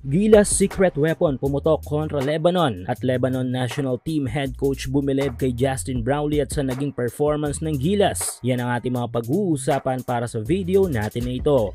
Gilas secret weapon pumutok kontra Lebanon at Lebanon national team head coach bumilib kay Justin Brownlee at sa naging performance ng Gilas. Yan ang ating mga pag-uusapan para sa video natin na ito.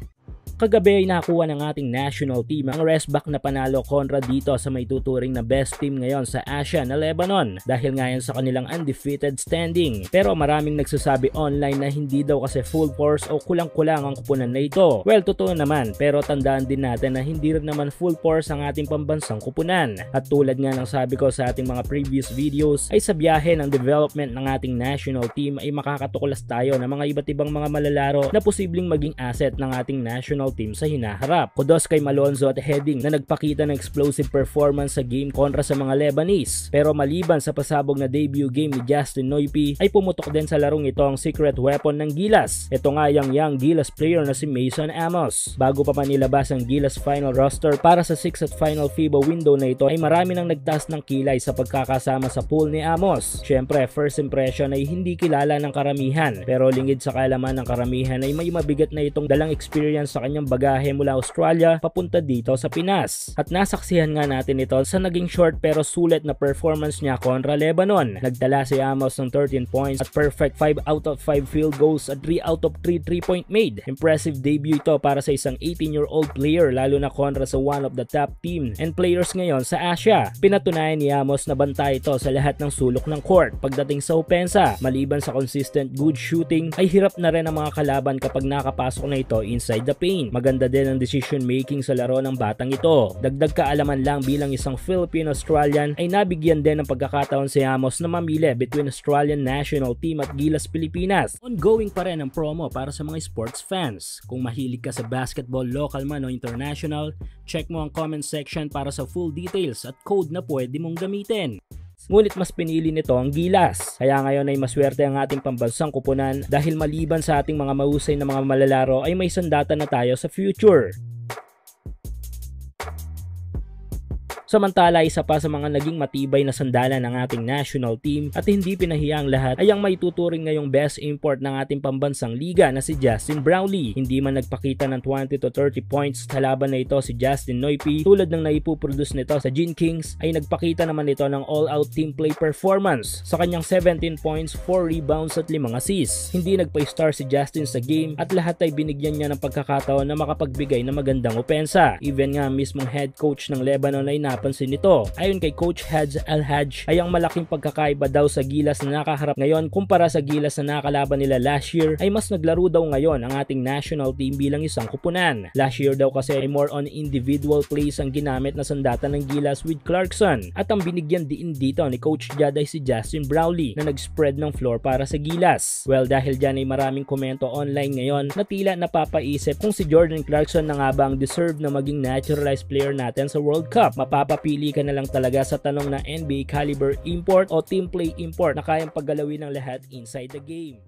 Kagabi ay nakuha ng ating national team ang rest back na panalo kontra dito sa may tuturing na best team ngayon sa Asia na Lebanon dahil ngayon sa kanilang undefeated standing. Pero maraming nagsasabi online na hindi daw kasi full force o kulang-kulang ang kupunan na ito. Well, totoo naman, pero tandaan din natin na hindi rin naman full force ang ating pambansang kupunan. At tulad nga ng sabi ko sa ating mga previous videos ay sa biyahe ng development ng ating national team ay makakatuklas tayo ng mga iba't ibang mga malalaro na posibleng maging asset ng ating national team sa hinaharap. Kudos kay Malonzo at Heading na nagpakita ng explosive performance sa game kontra sa mga Lebanese. Pero maliban sa pasabog na debut game ni Justin Noype ay pumutok din sa larong ito ang secret weapon ng Gilas. Ito nga yung young Gilas player na si Mason Amos. Bago pa man nilabas ang Gilas final roster para sa 6th at final FIBA window na ito ay marami nang nagtaas ng kilay sa pagkakasama sa pool ni Amos. Syempre, first impression ay hindi kilala ng karamihan pero lingid sa kaalaman ng karamihan ay may mabigat na itong dalang experience sa kanyang bagahe mula Australia papunta dito sa Pinas. At nasaksihan nga natin ito sa naging short pero sulit na performance niya kontra Lebanon. Nagdala si Amos ng 13 points at perfect 5 out of 5 field goals at 3 out of 3 3-point made. Impressive debut ito para sa isang 18-year-old player lalo na kontra sa one of the top team and players ngayon sa Asia. Pinatunayan ni Amos na bantay ito sa lahat ng sulok ng court. Pagdating sa opensa, maliban sa consistent good shooting ay hirap na rin ang mga kalaban kapag nakapasok na ito inside the paint. Maganda din ang decision making sa laro ng batang ito. Dagdag kaalaman lang bilang isang Filipino-Australian ay nabigyan din ng pagkakataon si Amos na mamili between Australian national team at Gilas Pilipinas. Ongoing pa rin ang promo para sa mga sports fans. Kung mahilig ka sa basketball local man o international, check mo ang comment section para sa full details at code na pwede mong gamitin. Ngunit mas pinili nito ang Gilas. Kaya ngayon ay maswerte ang ating pambansang kupunan dahil maliban sa ating mga mahusay na mga malalaro ay may sandata na tayo sa future. Samantala, isa pa sa mga naging matibay na sandalan ng ating national team at hindi pinahiyang lahat ay ang may tuturing ngayong best import ng ating pambansang liga na si Justin Brownlee. Hindi man nagpakita ng 20 to 30 points sa laban na ito si Justin Noype tulad ng naipuproduce nito sa Gin Kings ay nagpakita naman ito ng all-out team play performance sa kanyang 17 points, 4 rebounds at 5 assists. Hindi nagpa-star si Justin sa game at lahat ay binigyan niya ng pagkakataon na makapagbigay ng magandang opensa. Even nga mismong head coach ng Lebanon ay napansin nito. Ayon kay Coach Hadj Al-Hajj ay ang malaking pagkakaiba daw sa Gilas na nakaharap ngayon kumpara sa Gilas na nakalaban nila last year ay mas naglaro daw ngayon ang ating national team bilang isang kupunan. Last year daw kasi ay more on individual plays ang ginamit na sandata ng Gilas with Clarkson at ang binigyan din dito ni Coach Jad ay si Justin Brownlee na nag-spread ng floor para sa Gilas. Well, dahil dyan ay maraming komento online ngayon na tila napapaisip kung si Jordan Clarkson na nga ba ang deserve na maging naturalized player natin sa World Cup. Mapapapili ka na lang talaga sa tanong na NBA caliber import o team play import na kayang paggalawin ng lahat inside the game.